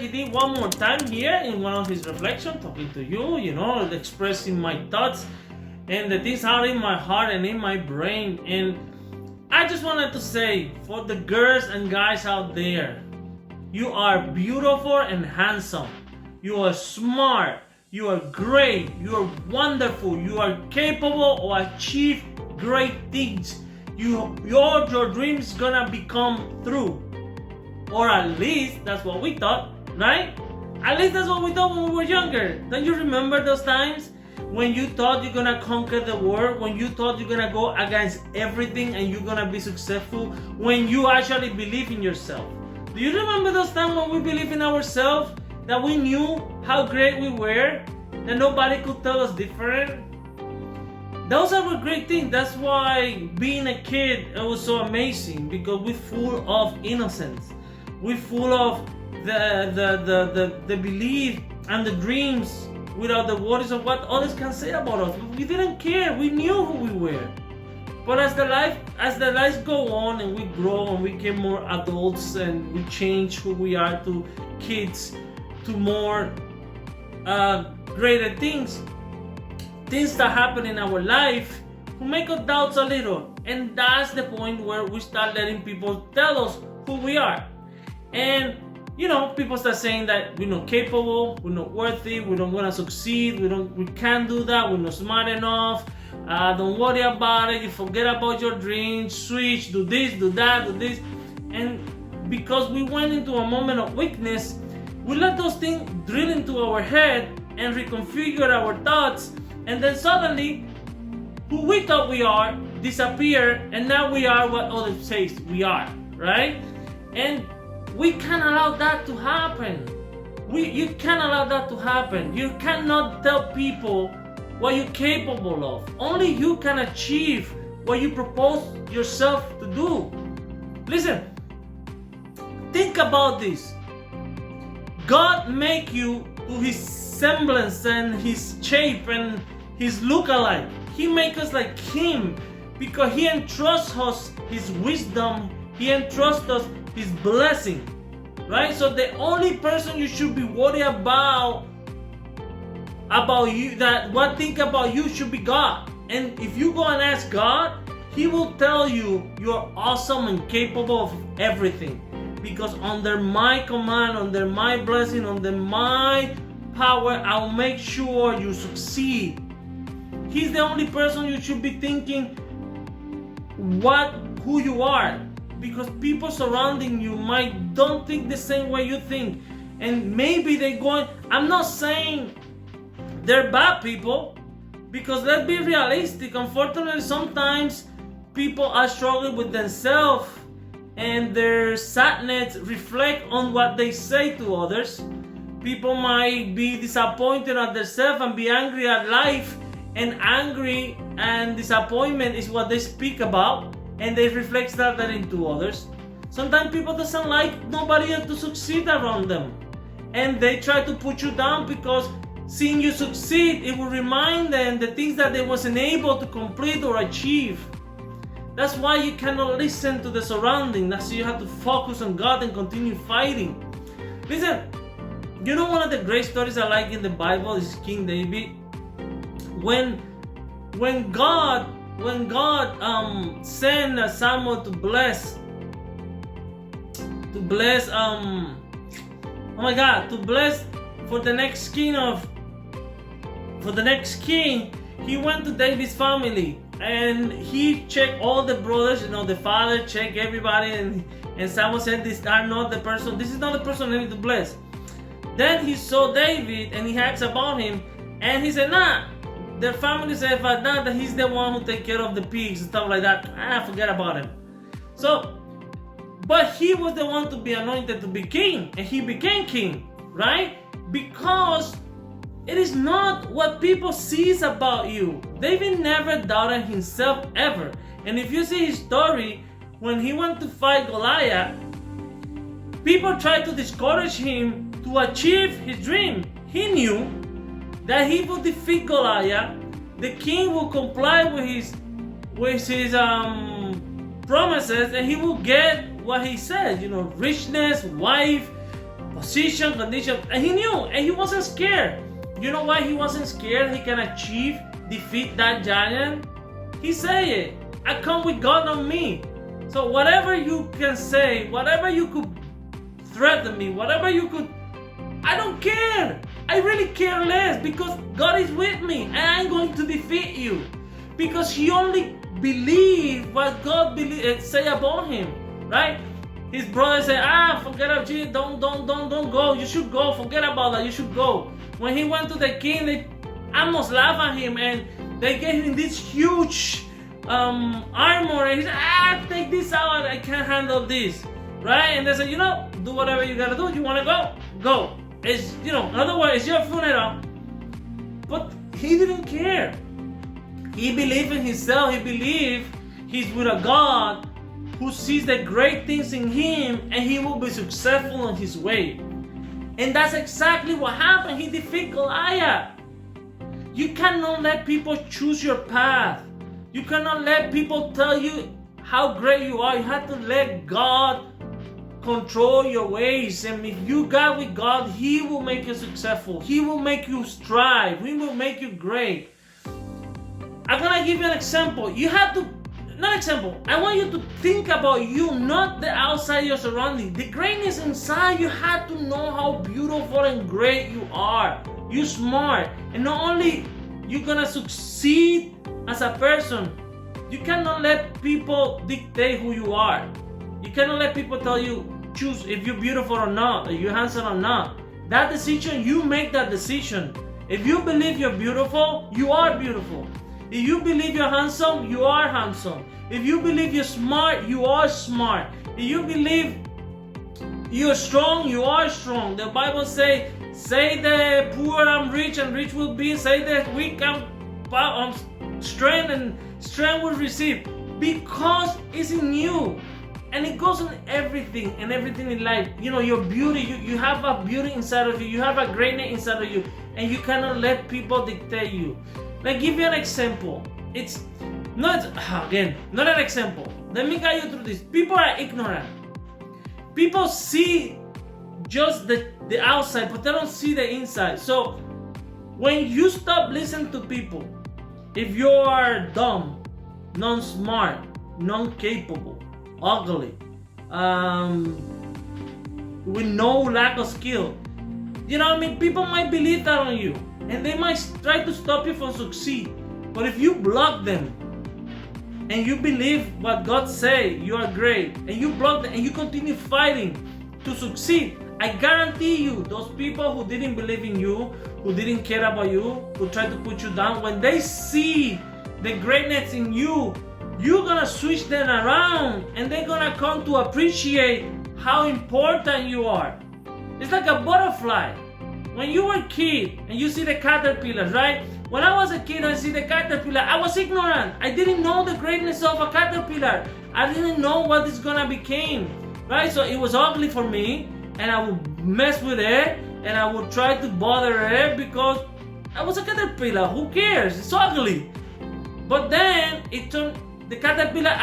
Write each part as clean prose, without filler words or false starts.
he did one more time here in one of his reflections, talking to you, expressing my thoughts and the things out in my heart and in my brain. And I just wanted to say, for the girls and guys out there, you are beautiful and handsome. You are smart. You are great. You are wonderful. You are capable of achieve great things. Your dreams gonna become true. Or at least that's what we thought, right? At least that's what we thought when we were younger. Don't you remember those times when you thought you're gonna conquer the world, when you thought you're gonna go against everything and you're gonna be successful, when you actually believe in yourself? Do you remember those times when we believed in ourselves, that we knew how great we were, that nobody could tell us different? Those are great things. That's why being a kid, it was so amazing, because we're full of innocence. We're full of the belief and the dreams without the worries of what others can say about us. We didn't care. We knew who we were. But as the lives go on and we grow and we get more adults and we change who we are to kids, to more greater things that happen in our life who make us doubt a little. And that's the point where we start letting people tell us who we are. And people start saying that we're not capable, we're not worthy, we don't want to succeed, we can't do that, we're not smart enough, don't worry about it, you forget about your dreams, switch, do this, do that, do this. And because we went into a moment of weakness, we let those things drill into our head and reconfigure our thoughts, and then suddenly who we thought we are disappear, and now we are what others say we are, right? And we can't allow that to happen. You can't allow that to happen. You cannot tell people what you're capable of. Only you can achieve what you propose yourself to do. Listen, think about this. God made you to his semblance and his shape and his look-alike. He made us like him because he entrusts us his wisdom. He entrusts us his blessing, right? So the only person you should be worried about you, that what think about you, should be God. And if you go and ask God, he will tell you you're awesome and capable of everything, because under my command, under my blessing, under my power, I'll make sure you succeed. He's the only person you should be thinking who you are, because people surrounding you don't think the same way you think, and maybe they're going. I'm not saying they're bad people, because let's be realistic. Unfortunately, sometimes people are struggling with themselves, and their sadness reflect on what they say to others. People might be disappointed at themselves and be angry at life, and angry and disappointment is what they speak about, and they reflect that into others. Sometimes people doesn't like nobody else to succeed around them, and they try to put you down because seeing you succeed, it will remind them the things that they wasn't able to complete or achieve. That's why you cannot listen to the surrounding. That's why you have to focus on God and continue fighting. Listen, one of the great stories I like in the Bible is King David. When God sent Samuel to bless for the next king, he went to David's family and he checked all the brothers, the father checked everybody, and Samuel said, this is not the person I need to bless. Then he saw David and he asked about him, and he said, nah, their family said that he's the one who take care of the pigs and stuff like that. Forget about him. So, but he was the one to be anointed to be king, and he became king, right? Because it is not what people sees about you. David never doubted himself ever. And if you see his story, when he went to fight Goliath, people tried to discourage him to achieve his dream. He knew that he would defeat Goliath, the king will comply with his promises, and he will get what he said, richness, wife, position, condition, and he knew, and he wasn't scared. You know why he wasn't scared? He can defeat that giant. He said it. I come with God on me. So whatever you can say, whatever you could threaten me, whatever you could, I don't care. I really care less because God is with me and I'm going to defeat you. Because he only believed what God say about him, right? His brother said, forget about Jesus, don't go. You should go. Forget about that. You should go. When he went to the king, they almost laughed at him and they gave him this huge armor, and he said, take this out. I can't handle this, right? And they said, do whatever you gotta do. You wanna go? Go. It's, in other words, it's your funeral. But he didn't care. He believed in himself. He believed he's with a God who sees the great things in him, and he will be successful in his way. And that's exactly what happened. He defeated Goliath. You cannot let people choose your path. You cannot let people tell you how great you are. You have to let God control your ways. And if you got with God, he will make you successful. He will make you strive. He will make you great. I'm gonna give you an example. You have to, not example, I want you to think about you, not the outside your surrounding. The greatness inside, you have to know how beautiful and great you are. You're smart. And not only you're gonna succeed as a person, you cannot let people dictate who you are. You cannot let people tell you, choose if you're beautiful or not, or you're handsome or not. That decision, you make that decision. If you believe you're beautiful, you are beautiful. If you believe you're handsome, you are handsome. If you believe you're smart, you are smart. If you believe you're strong, you are strong. The Bible say the poor I'm rich and rich will be. Say the weak I'm strength and strength will receive. Because it's in you. And it goes in everything and everything in life. Your beauty, you have a beauty inside of you. You have a greatness inside of you. And you cannot let people dictate you. Let me give you an example. It's not an example. Let me guide you through this. People are ignorant. People see just the outside, but they don't see the inside. So when you stop listening to people, if you are dumb, non-smart, non-capable, ugly, with no lack of skill, people might believe that on you. And they might try to stop you from succeed. But if you block them and you believe what God say, you are great, and you block them and you continue fighting to succeed, I guarantee you, those people who didn't believe in you, who didn't care about you, who tried to put you down, when they see the greatness in you, you're gonna switch them around and they're gonna come to appreciate how important you are. It's like a butterfly. When you were a kid and you see the caterpillar, right? When I was a kid and I see the caterpillar, I was ignorant. I didn't know the greatness of a caterpillar. I didn't know what it's gonna become, right? So it was ugly for me, and I would mess with it, and I would try to bother it because I was a caterpillar. Who cares? It's ugly. But then it turned, the caterpillar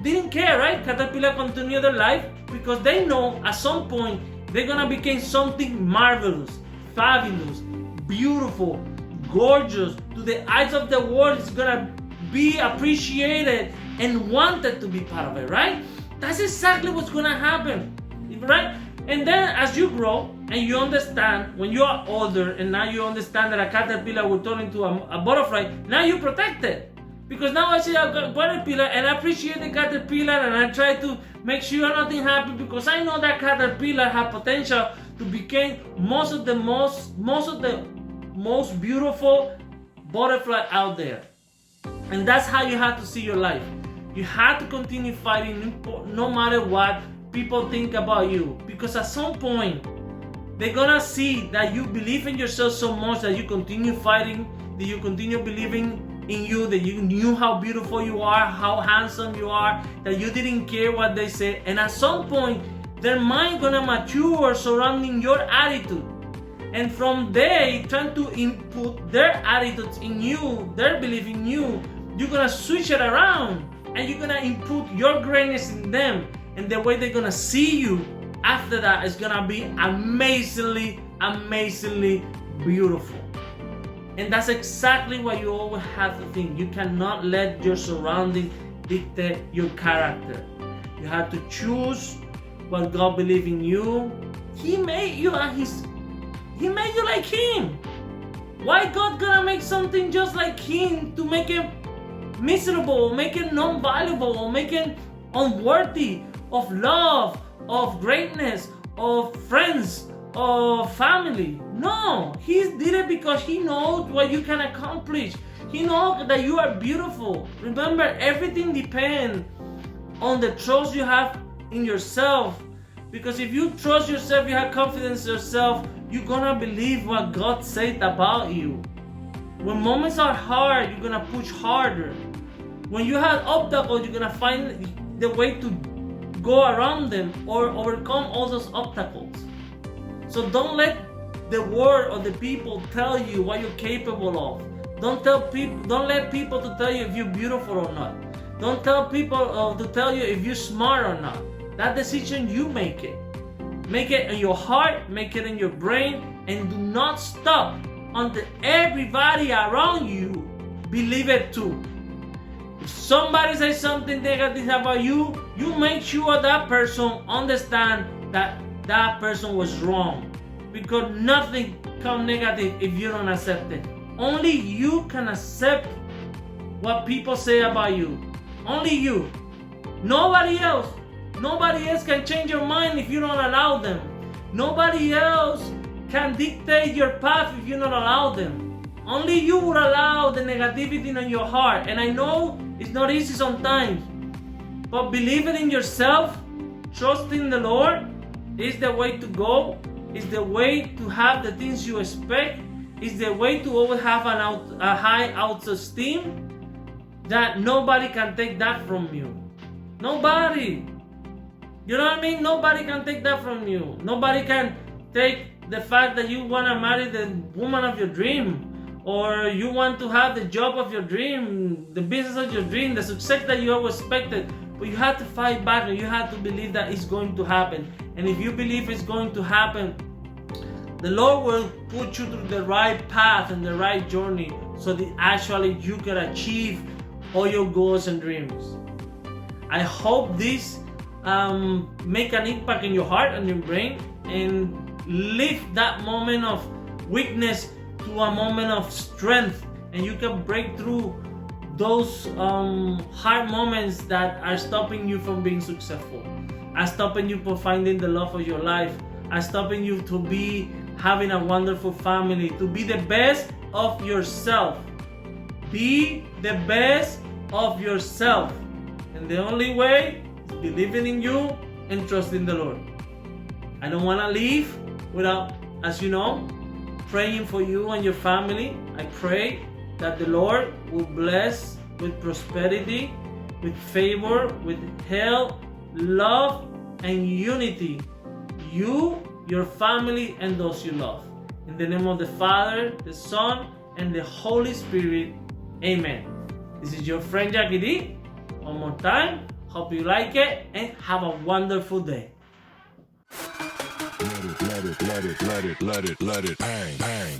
didn't care, right? Caterpillar continued their life because they know at some point they're gonna become something marvelous, fabulous, beautiful, gorgeous. To the eyes of the world, it's gonna be appreciated and wanted to be part of it, right? That's exactly what's gonna happen, right? And then as you grow and you understand, when you are older and now you understand that a caterpillar will turn into a butterfly, now you protect it. Because now I see a caterpillar and I appreciate the caterpillar and I try to make sure nothing happens because I know that caterpillar has potential to become most of the most beautiful butterfly out there. And that's how you have to see your life. You have to continue fighting no matter what people think about you, because at some point they're gonna see that you believe in yourself so much that you continue fighting, that you continue believing in you, that you knew how beautiful you are, how handsome you are, that you didn't care what they say. And at some point their mind gonna mature surrounding your attitude, and from there trying to input their attitudes in you, their belief in you, you're gonna switch it around and you're gonna input your greatness in them. And the way they're gonna see you after that is gonna be amazingly beautiful. And that's exactly what you always have to think. You cannot let your surroundings dictate your character. You have to choose what God believes in you. He made you and He made you like Him. Why God gonna make something just like Him to make it miserable, make it non-valuable, make it unworthy of love, of greatness, of friends, of family? No, He did it because He knows what you can accomplish. He knows that you are beautiful. Remember, everything depends on the trust you have in yourself. Because if you trust yourself, you have confidence in yourself, you're gonna believe what God said about you. When moments are hard, you're gonna push harder. When you have obstacles, you're gonna find the way to go around them or overcome all those obstacles. So don't let the world or the people tell you what you're capable of. Don't let people to tell you if you're beautiful or not. Don't tell people to tell you if you're smart or not. That decision, you make it. Make it in your heart, make it in your brain, and do not stop until everybody around you believe it too. If somebody says something negative about you, you make sure that person understand that that person was wrong. Because nothing comes negative if you don't accept it. Only you can accept what people say about you. Only you. Nobody else. Nobody else can change your mind if you don't allow them. Nobody else can dictate your path if you don't allow them. Only you will allow the negativity in your heart. And I know it's not easy sometimes, but believing in yourself, trusting the Lord is the way to go. Is the way to have the things you expect. Is the way to always have a high autoesteem that nobody can take that from you. Nobody. You know what I mean? Nobody can take that from you. Nobody can take the fact that you want to marry the woman of your dream, or you want to have the job of your dream, the business of your dream, the success that you always expected. But you have to fight back and you have to believe that it's going to happen. And if you believe it's going to happen, the Lord will put you through the right path and the right journey so that actually you can achieve all your goals and dreams. I hope this make an impact in your heart and your brain, and lift that moment of weakness to a moment of strength, and you can break through those hard moments that are stopping you from being successful, are stopping you from finding the love of your life, are stopping you to be having a wonderful family, to be the best of yourself. Be the best of yourself, and the only way is believing in you and trusting the Lord. I don't want to leave without, as you know, praying for you and your family. I pray that the Lord will bless with prosperity, with favor, with health, love, and unity. You, your family, and those you love. In the name of the Father, the Son, and the Holy Spirit. Amen. This is your friend Jackie D. One more time. Hope you like it and have a wonderful day. Let it, bang, bang.